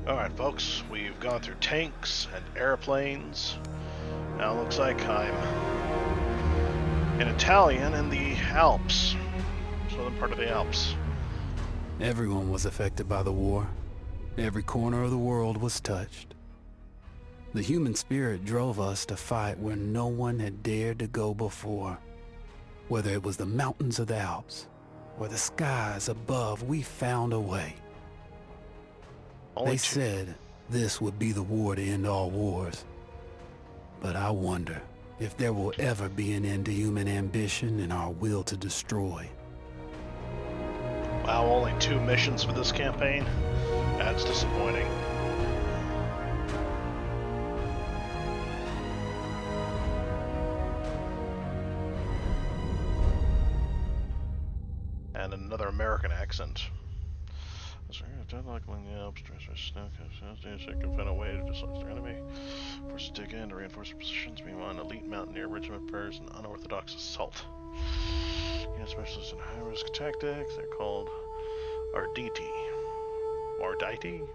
Alright, folks, we've gone through tanks and airplanes. Now it looks like I'm an Italian in the Alps, southern part of the Alps. Everyone was affected by the war. Every corner of the world was touched. The human spirit drove us to fight where no one had dared to go before. Whether it was the mountains of the Alps or the skies above, we found a way. They said this would be the war to end all wars. But I wonder if there will ever be an end to human ambition and our will to destroy. Wow, only 2 missions for this campaign? That's disappointing. And another American accent. Like the Alps, can find a way to dislodge their enemy. Forces dig in to reinforce their positions. Meanwhile, an elite mountaineer regiment prepares an unorthodox assault. Specialists in high-risk tactics. They're called Arditi. Arditi?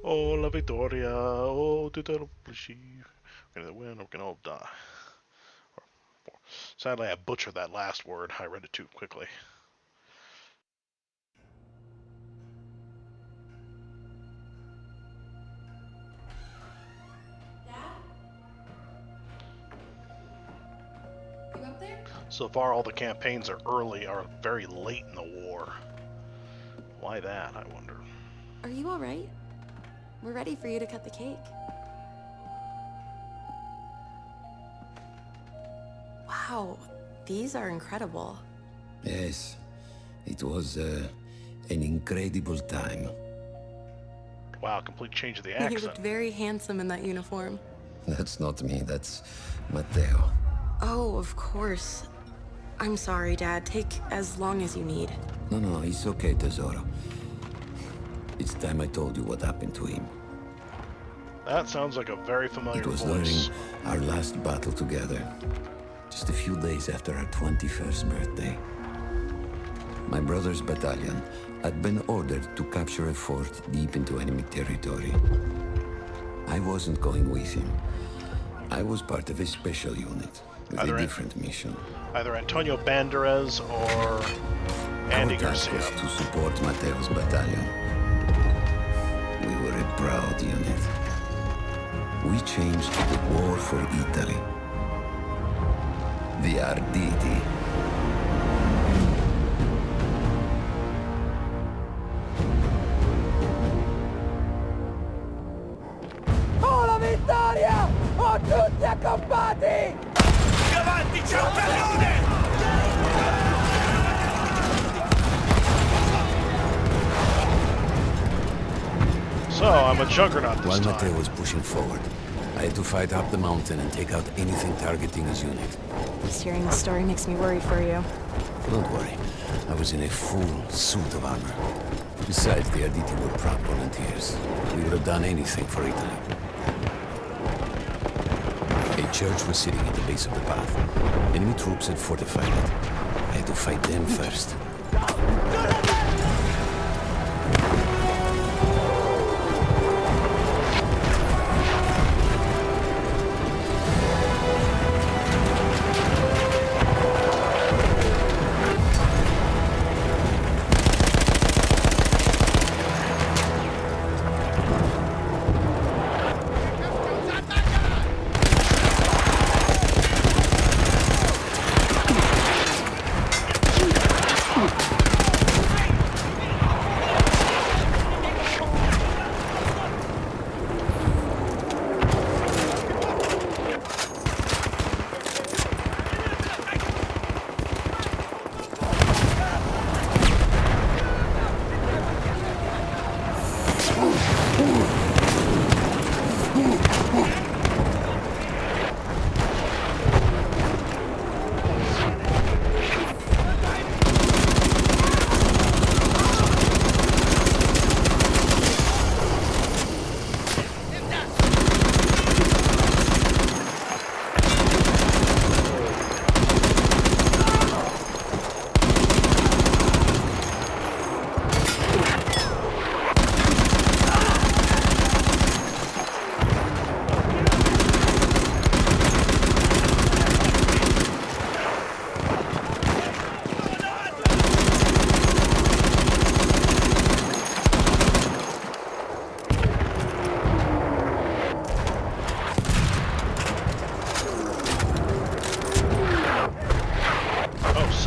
Oh, la vittoria! Oh, tutto plaisir. We're gonna win. We're gonna all die. Sadly, I butchered that last word. I read it too quickly. So far, all the campaigns are very late in the war. Why that, I wonder? Are you all right? We're ready for you to cut the cake. Wow, these are incredible. Yes, it was an incredible time. Wow, complete change of the You accent. looked very handsome in that uniform. That's not me, that's Matteo. Oh, of course. I'm sorry, Dad. Take as long as you need. No, it's okay, Tesoro. It's time I told you what happened to him. That sounds like a very familiar It was voice. during our last battle together, just a few days after our 21st birthday. My brother's battalion had been ordered to capture a fort deep into enemy territory. I wasn't going with him. I was part of a special unit with a different mission. Either Antonio Banderas or Andy Our task Garcia. was to support Matteo's battalion. We were a proud unit. We changed the war for Italy. The Arditi. Oh, la vittoria! Oh, tutti accampati! Più avanti, c'è un cannone! So, I'm a juggernaut this While time. Matteo was pushing forward, I had to fight up the mountain and take out anything targeting his unit. Just hearing the story makes me worry for you. Don't worry, I was in a full suit of armor. Besides, the Arditi were proud volunteers. We would have done anything for Italy. A church was sitting at the base of the path. Enemy troops had fortified it. I had to fight them first.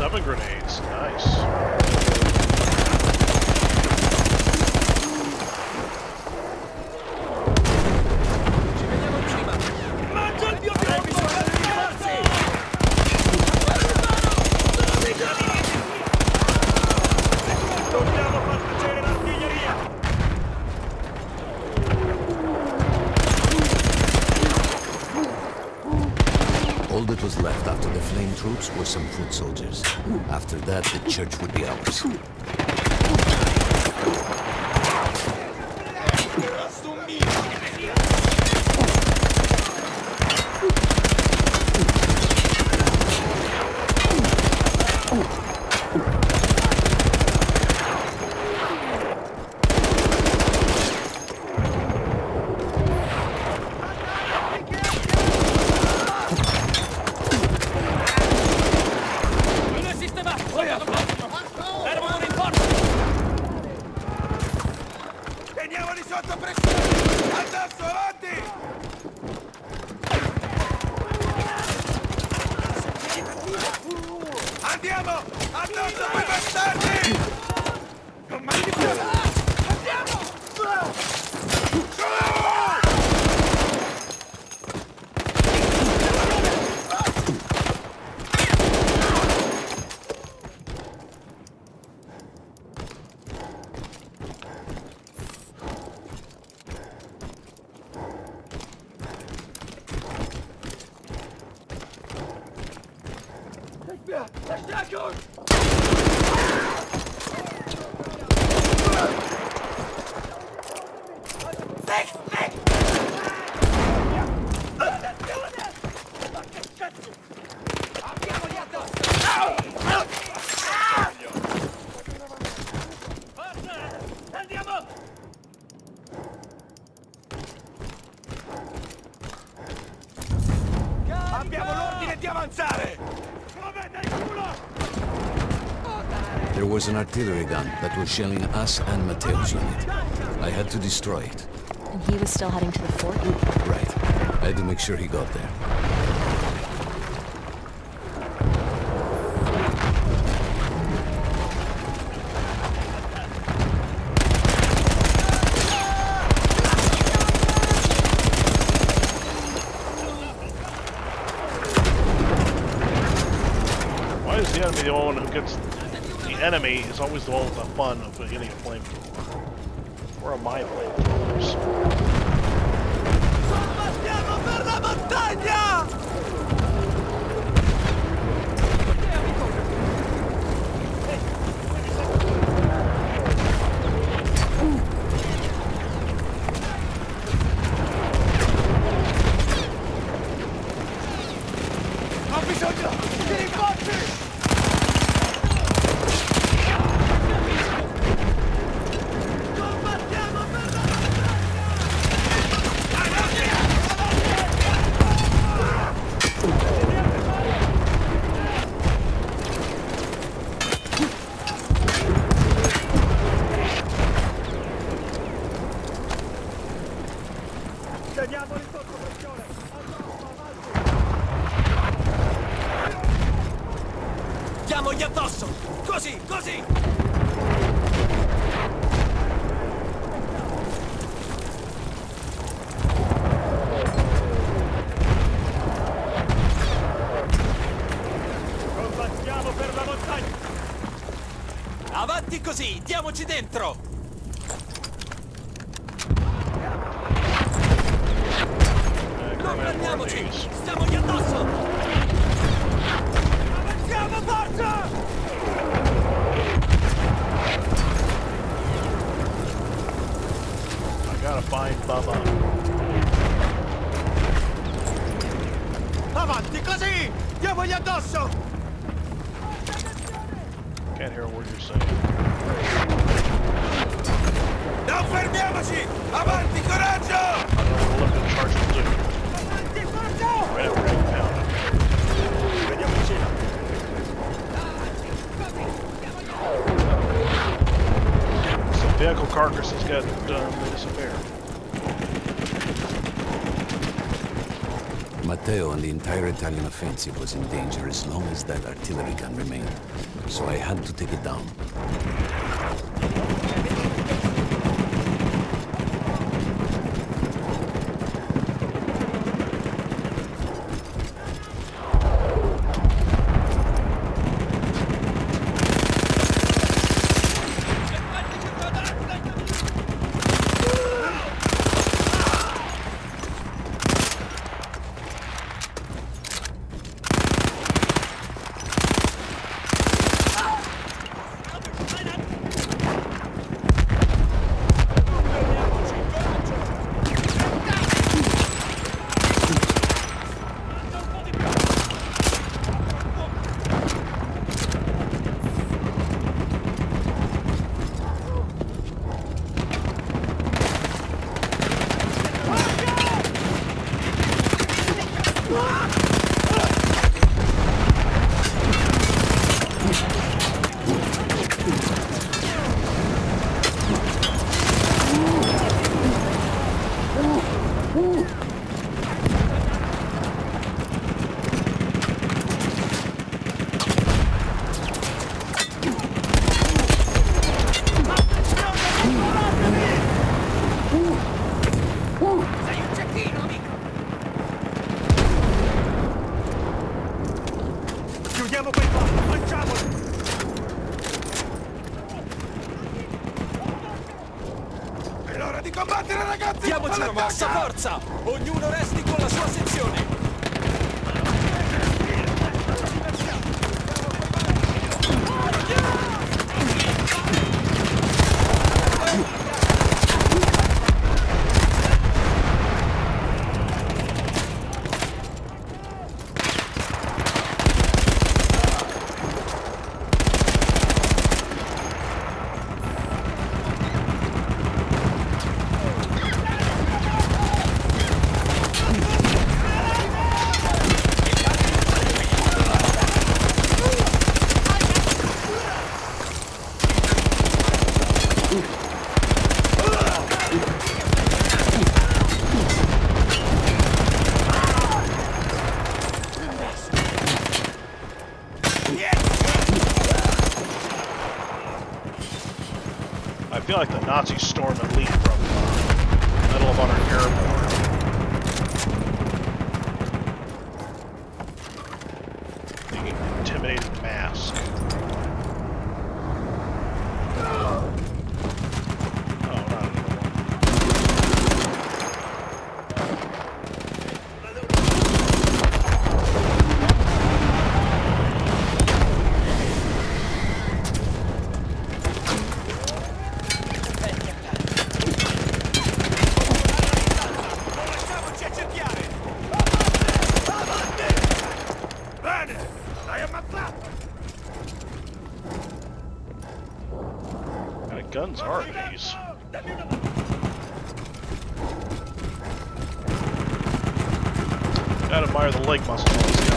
7 grenades. Nice. All that was left after the flame troops were some foot soldiers. After that, the church would be ours. Teniamoli sotto pressione! Addosso, avanti! Andiamo! Addosso quei bastardi! Non mai di più! Andiamo! Abbiamo l'ordine di avanzare! There was an artillery gun that was shelling us and Matteo's unit. I had to destroy it. And he was still heading to the fort? Right. I had to make sure he got there. Why is the enemy the one who gets... The enemy is always the one with the fun of getting a flamethrower. Where are my flamethrowers? Combattiamo per la montagna! Ho bisogno di rinforzi! Combattiamo per la teniamoli sotto pressione! Diamogli addosso! Così, così! Combattiamo per la montagna! Avanti così, diamoci dentro! Non fermiamoci! Stiamogli addosso! Avanziamo, forza! I gotta find Bubba. Avanti così! Diamogli addosso! Can't hear a word you're saying. Non fermiamoci! Avanti, coraggio! I'm gonna look at charge blue. Avanti, forza! Right up right pound. Vediamo vicino! Some vehicle carcasses got disappeared. Matteo and the entire Italian offensive was in danger as long as that artillery gun remained. So I had to take it down. Diamoci una mossa, forza! Ognuno resti con la sua sezione! I feel like the Nazis storm and leave from Medal of Honor Airborne. The intimidating mask. Oh, not anymore. What kind of guns are these? Gotta admire the leg muscles on this guy.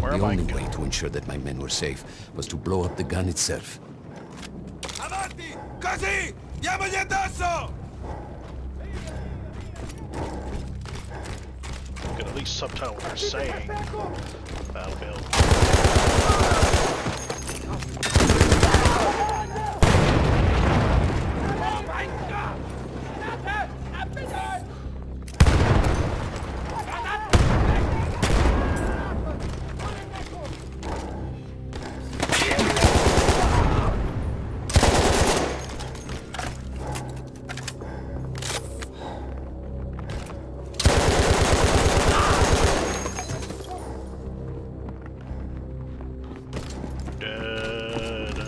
The only way to ensure that my men were safe was to blow up the gun itself. Avanti! Così! Diamogli addosso! You can at least subtitle what they're saying. Battlefield. Dead.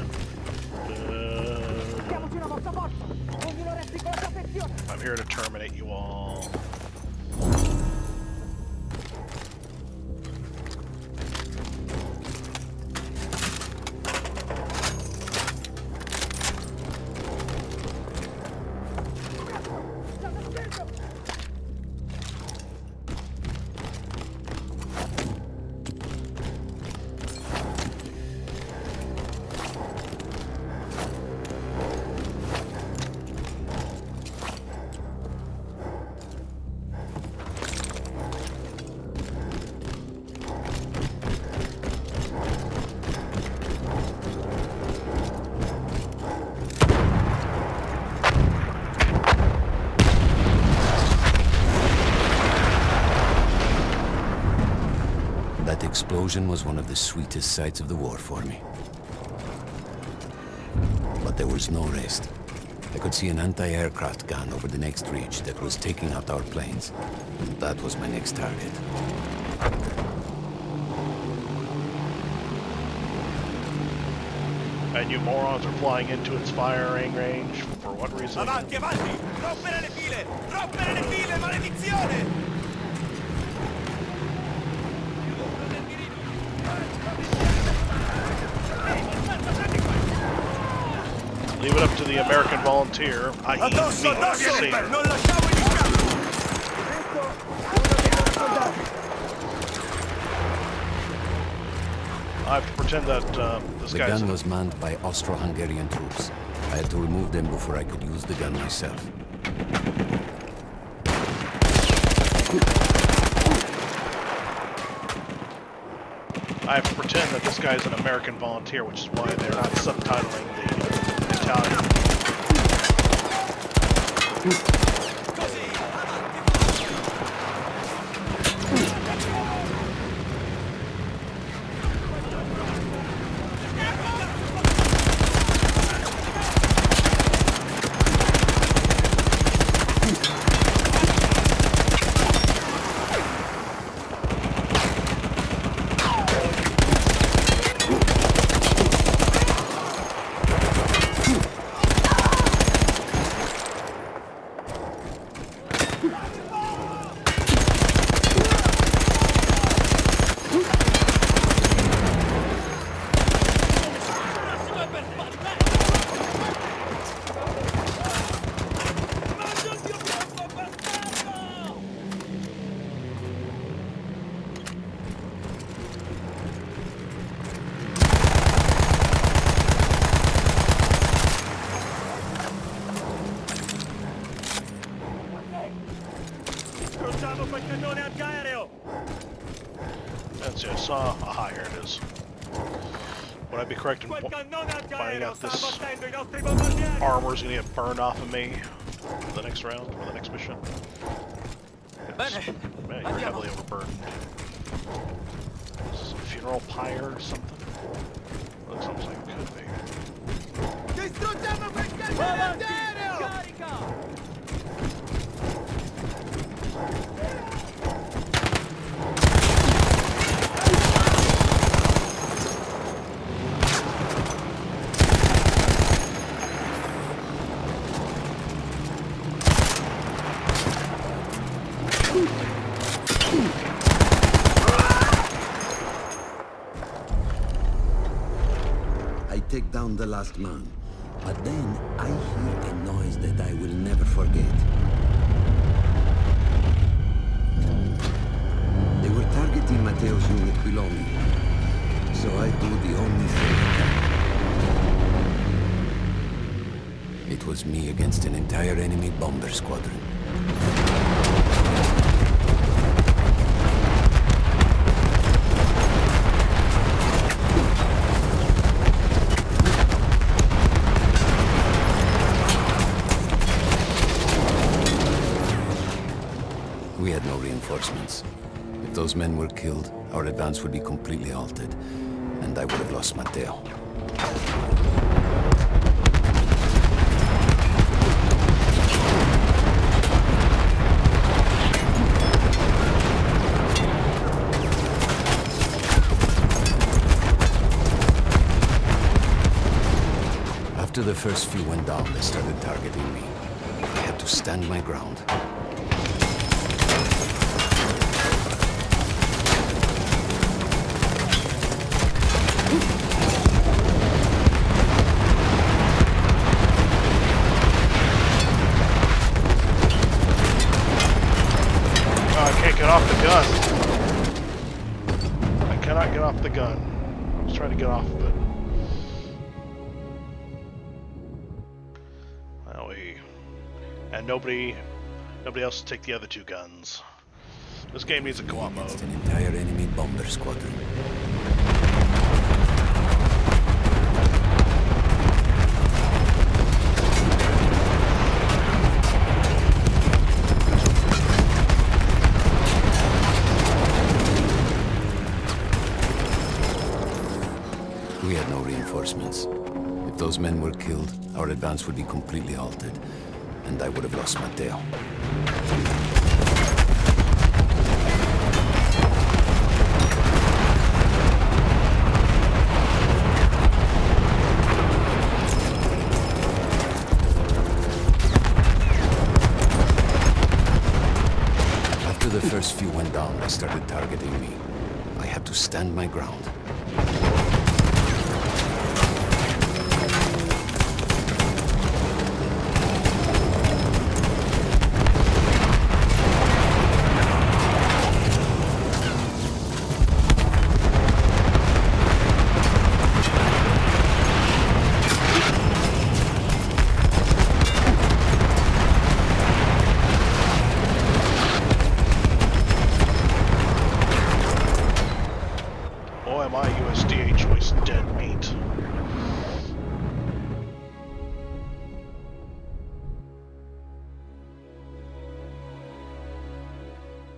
That explosion was one of the sweetest sights of the war for me. But there was no rest. I could see an anti-aircraft gun over the next ridge that was taking out our planes. And that was my next target. And you morons are flying into its firing range. For what reason? Avanti, avanti! Rompere le file! Rompere le file, maledizione! Leave it up to the American volunteer, i.e. me, Addosso, addosso! Saber. Non lasciamo gli I have to pretend that this The guy's... gun was manned by Austro-Hungarian troops. I had to remove them before I could use the gun myself. I have to pretend that this guy's an American volunteer, which is why they're not subtitling the Italian. That's it, I saw. Aha, here it is. Would I be correct in finding out this armor is going to get burned off of me for the next round, or the next mission? Yes. Man, you're heavily overburdened. Is this a funeral pyre or something? Looks almost like it could be. Distruggiamo quel carcere! Carica! I take down the last man, but then I hear a noise that I will never forget. They were targeting Matteo's unit below me, so I do the only thing I can. It was me against an entire enemy bomber squadron. We had no reinforcements. If those men were killed, our advance would be completely halted, and I would have lost Matteo. After the first few went down, they started targeting me. I had to stand my ground. Get off the gun. I cannot get off the gun. I was trying to get off of it. Well, and nobody else to take the other two guns. This game needs a co-op mode. An entire enemy bomber squadron. We had no reinforcements. If those men were killed, our advance would be completely halted, and I would have lost Matteo. After the first few went down, they started targeting me. I had to stand my ground. Boy, my USDA choice dead meat.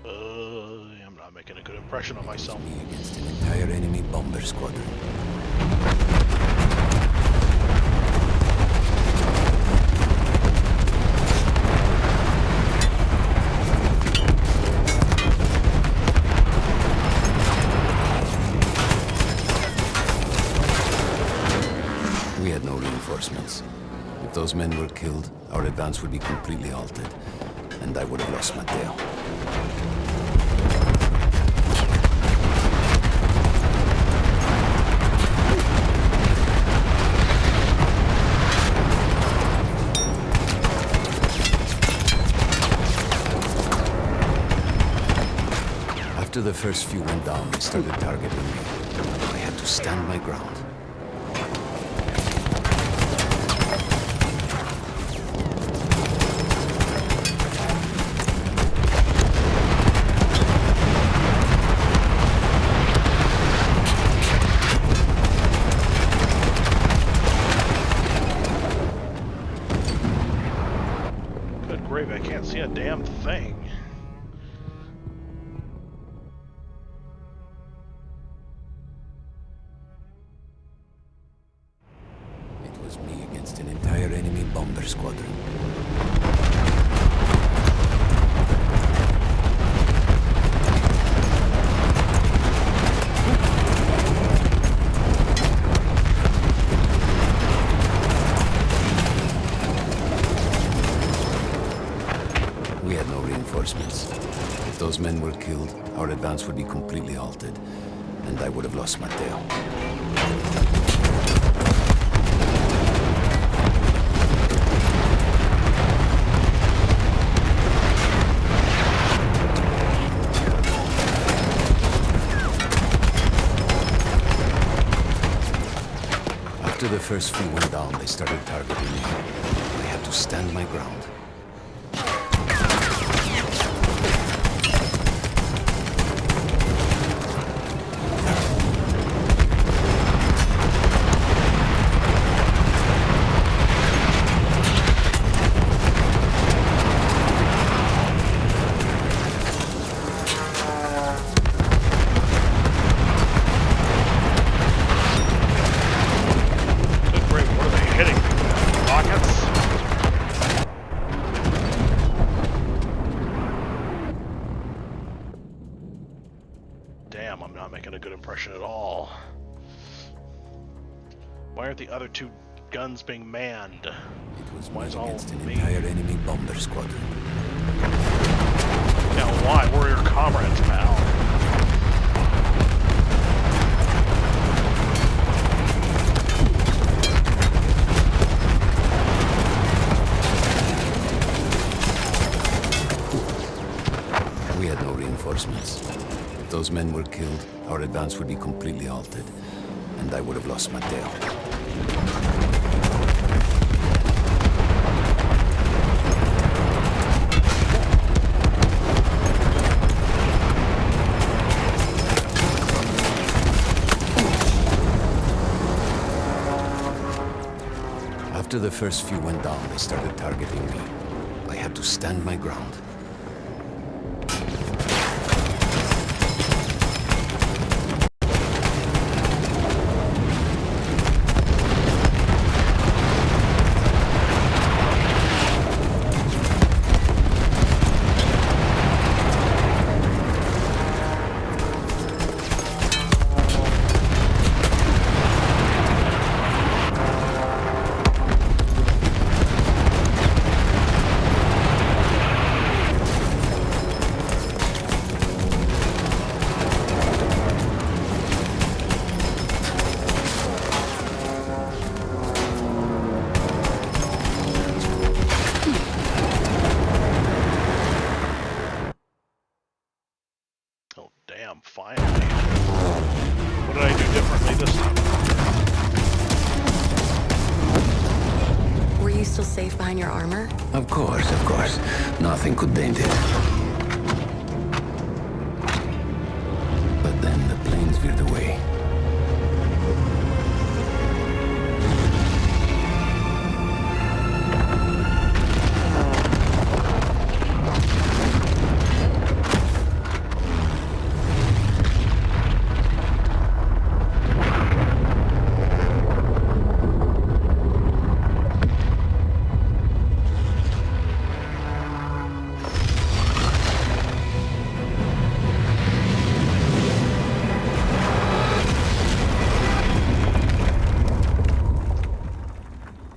I'm not making a good impression on myself. Me against an entire enemy bomber squadron. We had no reinforcements. If those men were killed, our advance would be completely halted, and I would have lost Matteo. After the first few went down, they started targeting me. I had to stand my ground. Good gravy, I can't see a damn thing. It was me against an entire enemy bomber squadron. We had no reinforcements. If those men were killed, our advance would be completely halted, and I would have lost Matteo. After the first few went down, they started targeting me. I had to stand my ground. Good gravy, what are they hitting? Rockets? Damn, I'm not making a good impression at all. Why aren't the other two guns being manned? It was Why me is all against an me? entire enemy bomber squadron. Now why? We're your comrades, pal. We had no reinforcements. If those men were killed, our advance would be completely halted, and I would have lost Matteo. After the first few went down, they started targeting me. I had to stand my ground. this time. Were you still safe behind your armor? Of course, of course. Nothing could dent it. But then the planes veered away.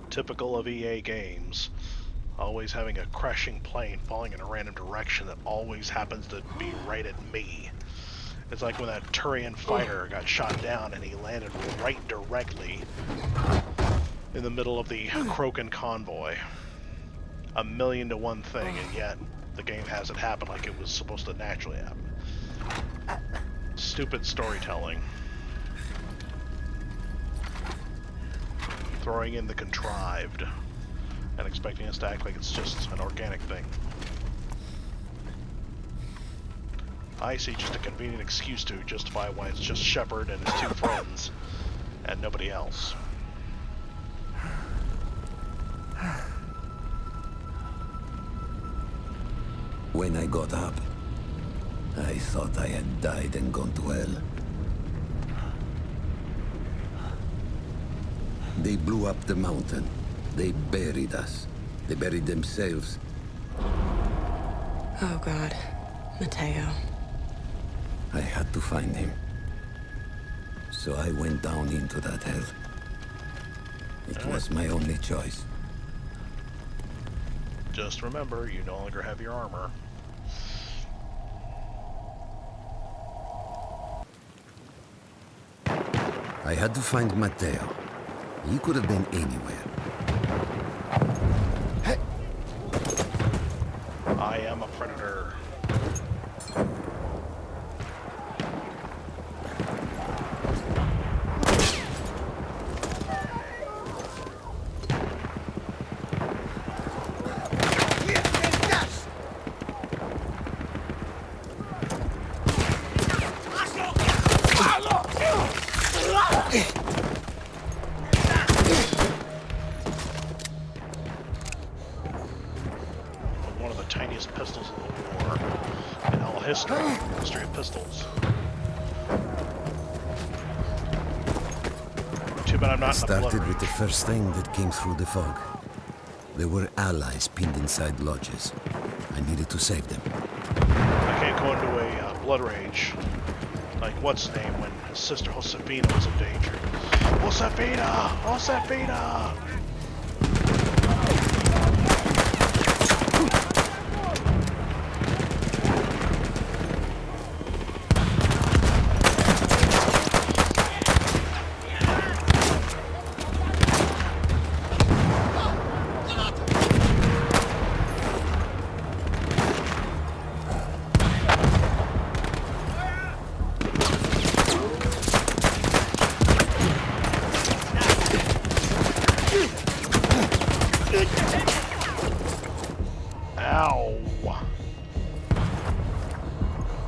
Typical of EA games. Always having a crashing plane falling in a random direction that always happens to be right at me. It's like when that Turian fighter got shot down and he landed right directly in the middle of the Krogan convoy. 1,000,000 to 1 thing, and yet the game has it happen like it was supposed to naturally happen. Stupid storytelling. Throwing in the contrived and expecting us to act like it's just an organic thing. I see just a convenient excuse to justify why it's just Shepard and his 2 friends and nobody else. When I got up, I thought I had died and gone to hell. They blew up the mountain. They buried us. They buried themselves. Oh God, Mateo. I had to find him. So I went down into that hell. It was my only choice. Just remember, you no longer have your armor. I had to find Mateo. He could have been anywhere. I am a predator. One of the tiniest pistols of the war in all history of pistols. Too bad I'm not in the blood Started with the rage. first thing that came through the fog. There were allies pinned inside lodges. I needed to save them. I can't go into a blood rage like what's his name when his sister Josefina was in danger. Josefina! Josefina! Ow!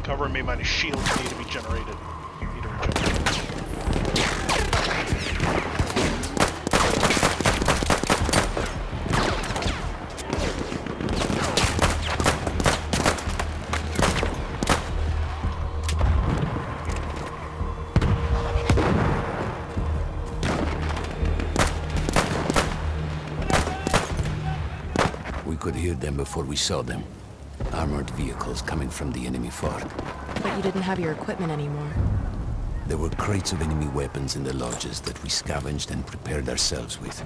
Cover me, my shields need to be generated. Need to regenerate. We could hear them before we saw them. Armored vehicles coming from the enemy fort. But you didn't have your equipment anymore. There were crates of enemy weapons in the lodges that we scavenged and prepared ourselves with.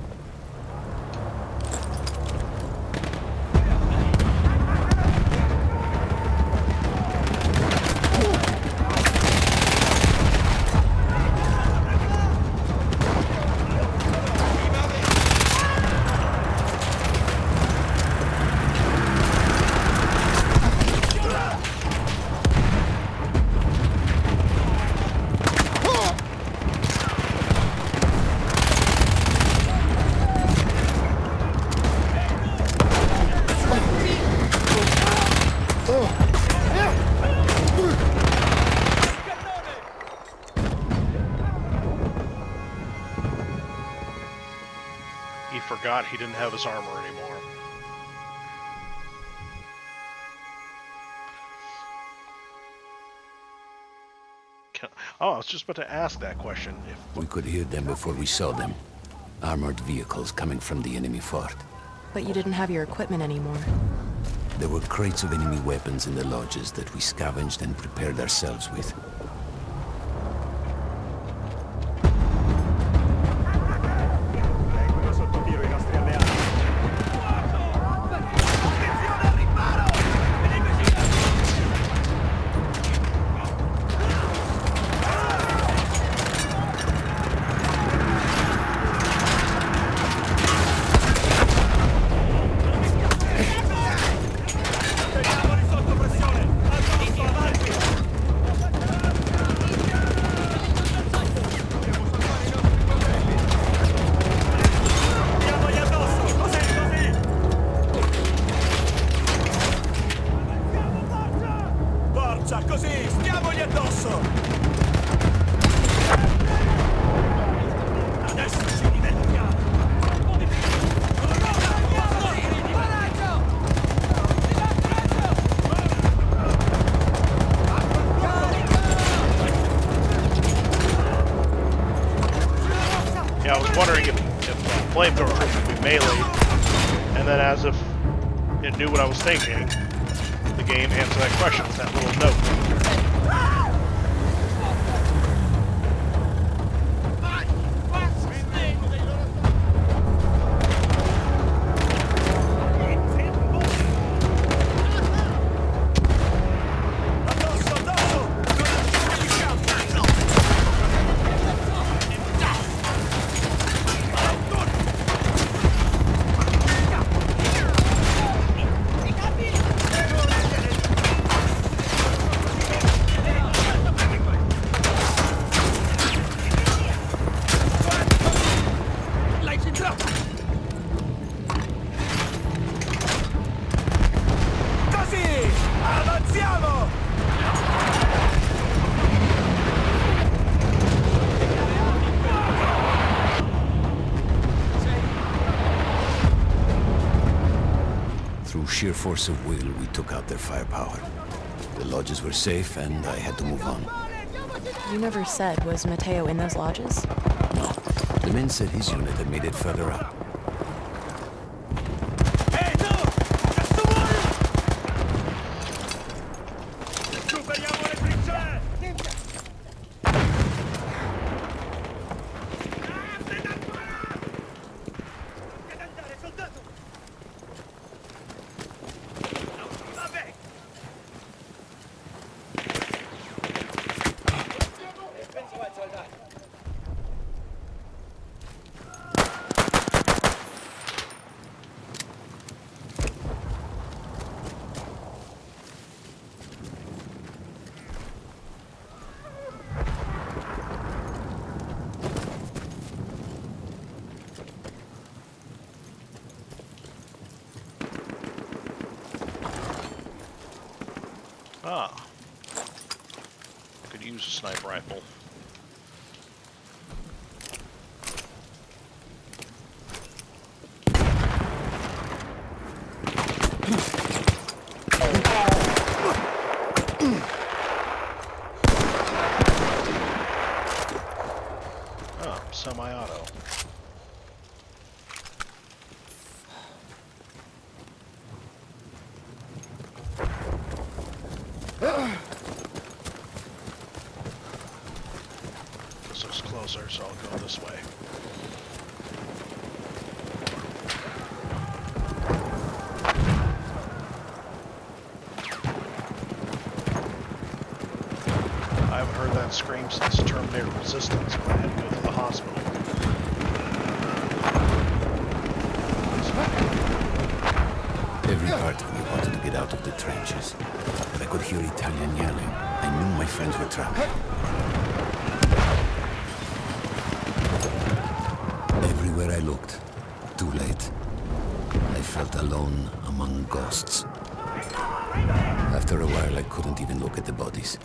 forgot he didn't have his armor anymore. Oh, I was just about to ask that question. We could hear them before we saw them. Armored vehicles coming from the enemy fort. But you didn't have your equipment anymore. There were crates of enemy weapons in the lodges that we scavenged and prepared ourselves with. Yeah, I was wondering if flamethrowers would be melee, and then as if it knew what I was thinking, the game answered that question with that little note. Through sheer force of will, we took out their firepower. The lodges were safe, and I had to move on. You never said, was Mateo in those lodges? No. The men said his unit had made it further up. Ah. Could use a sniper rifle. Oh, semi-auto. This looks closer, so I'll go this way. I haven't heard that scream since Terminator Resistance when I had to go to the hospital. Every part of me wanted to get out of the trenches, but I could hear Italian yelling. I knew my friends were trapped. Everywhere I looked, too late. I felt alone among ghosts. After a while, I couldn't even look at the bodies.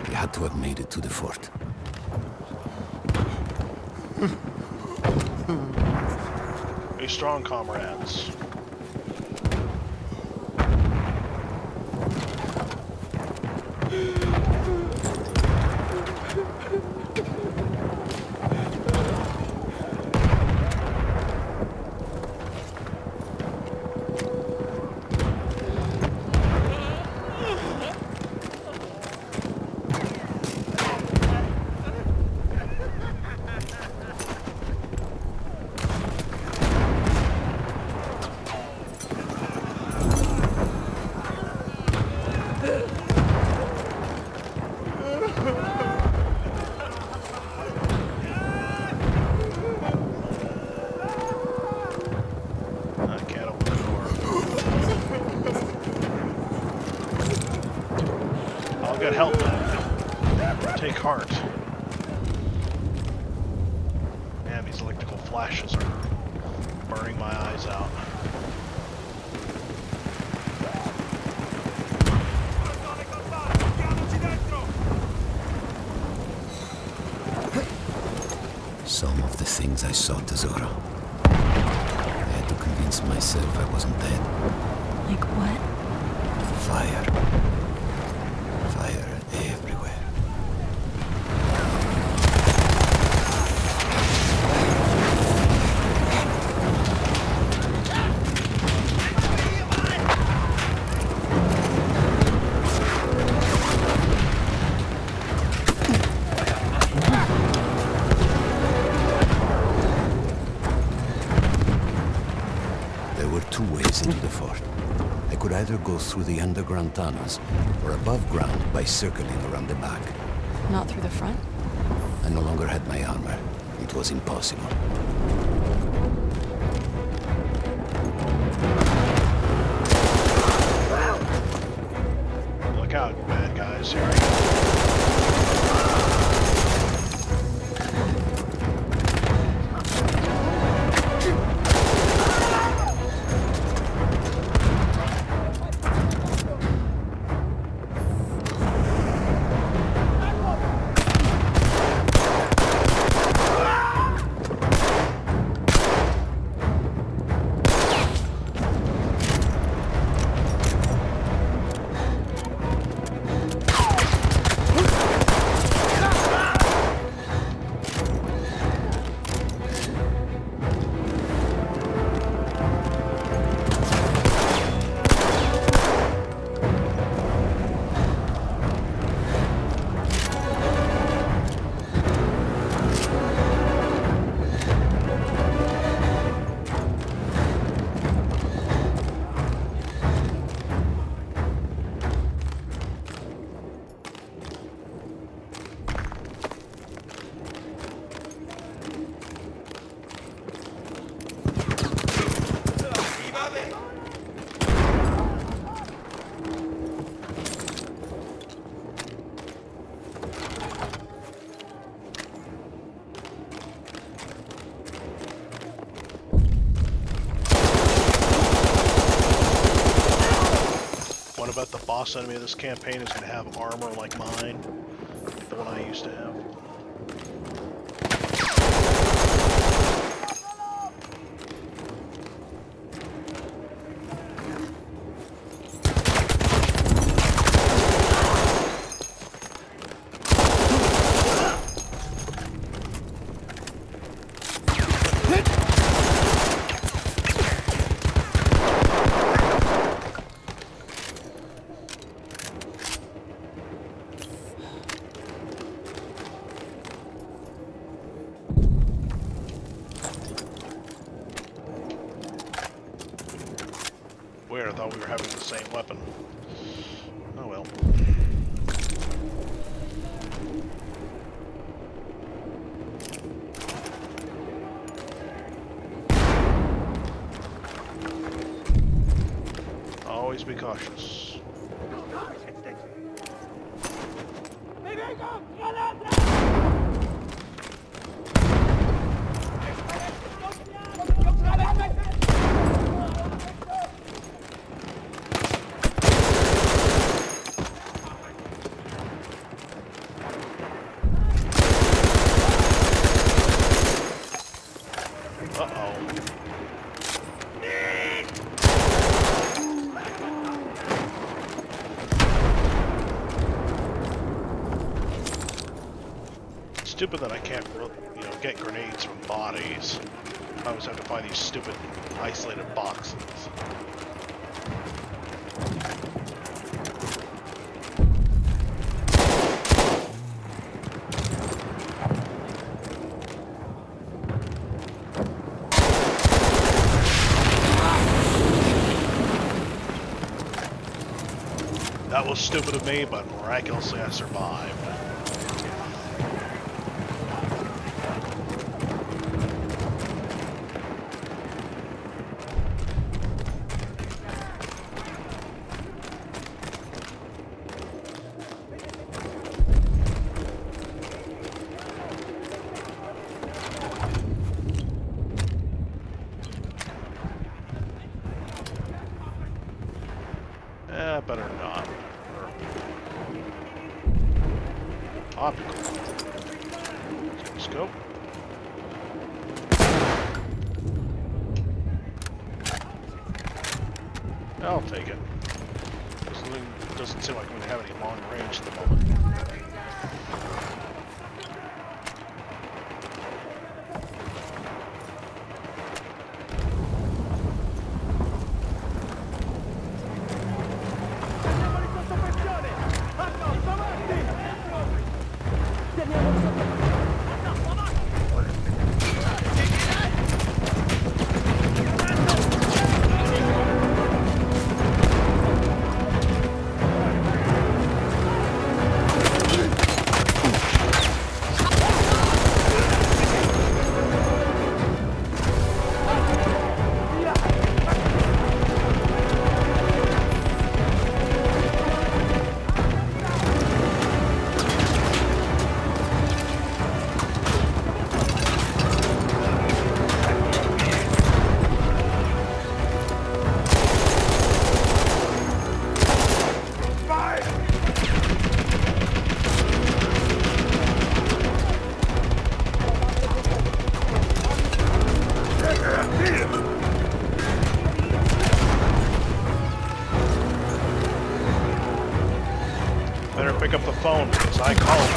They had to have made it to the fort. Be strong, comrades. I can't open the door. I'll get help then. Take heart. Man, these electrical flashes are burning my eyes out. Some of the things I saw, Tesoro. I had to convince myself I wasn't dead. Like what? Fire. Fire everywhere. There were two ways into the fort. I could either go through the underground tunnels, or above ground by circling around the back. Not through the front? I no longer had my armor. It was impossible. Look out, bad guys. Here I go. What about the boss enemy of this campaign is going to have armor like mine? The one I used to have. Weird, I thought we were having the same weapon. Oh well. Always be cautious. Uh-oh. stupid that I can't, get grenades from bodies. I always have to find these stupid isolated boxes. That was stupid of me, but miraculously I survived. Better not. Optical. Scope. I'll take it. Doesn't seem like we have any long range at the moment. Better pick up the phone because I called.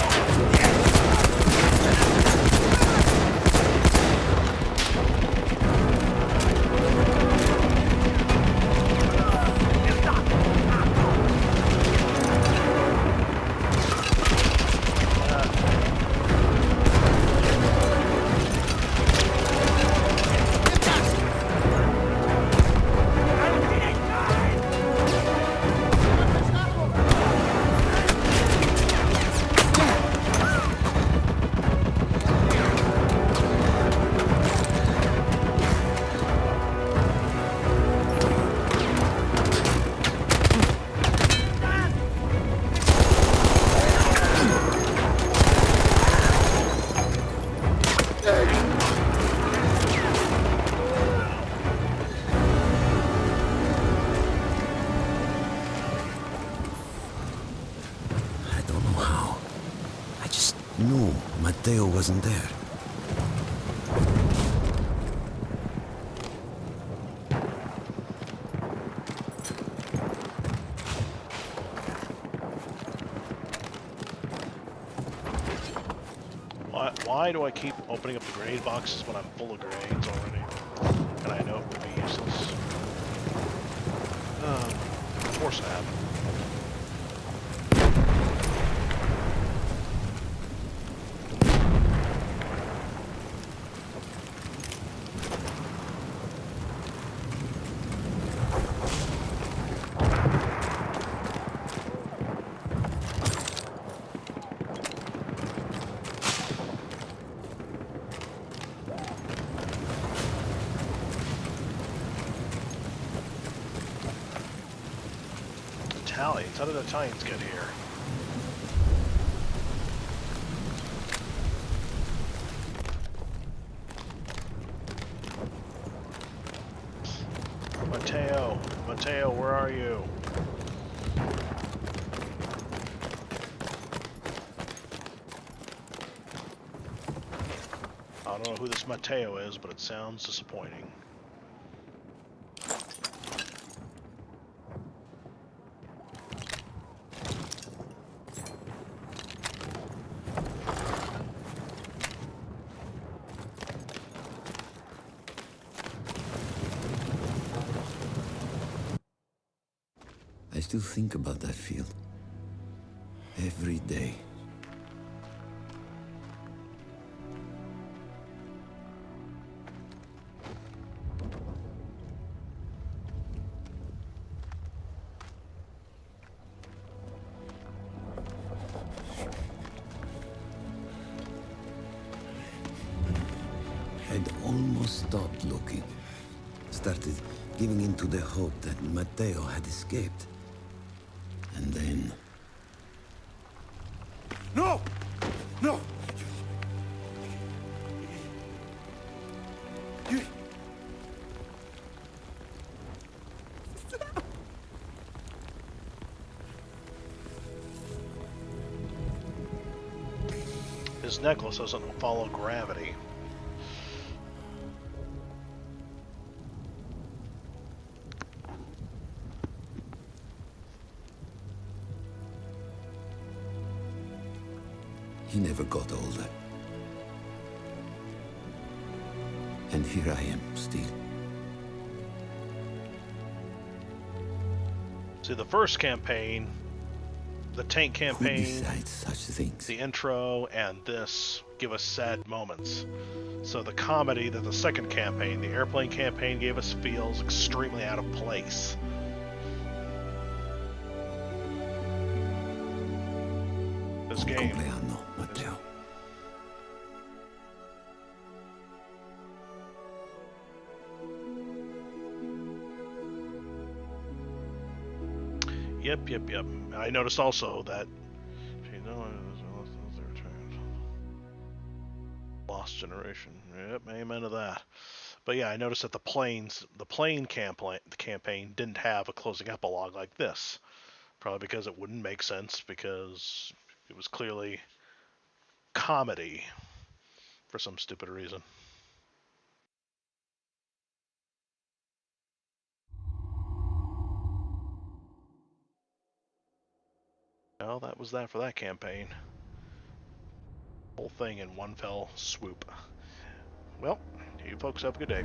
No, Matteo wasn't there. Why do I keep opening up the grenade boxes when I'm full of grenades already? And I know it would be useless. Force that. Italians? How did Italians get here? Matteo, where are you? I don't know who this Matteo is, but it sounds disappointing. still think about that field. Every day. I'd almost stopped looking. Started giving in to the hope that Matteo had escaped. And then... No! No! You... His necklace doesn't follow gravity. He never got older. And here I am, still. See, the first campaign, the tank Who campaign, decides such things? the intro, and this give us sad moments. So the comedy that the second campaign, the airplane campaign, gave us feels extremely out of place. This Buon game. compleanno, Matteo. Yep. I noticed also that Lost Generation. Yep, amen to that. But yeah, I noticed that the plane campaign didn't have a closing epilogue like this. Probably because it wouldn't make sense, because it was clearly comedy for some stupid reason. Well, that was that for that campaign. Whole thing in one fell swoop. Well, you folks have a good day.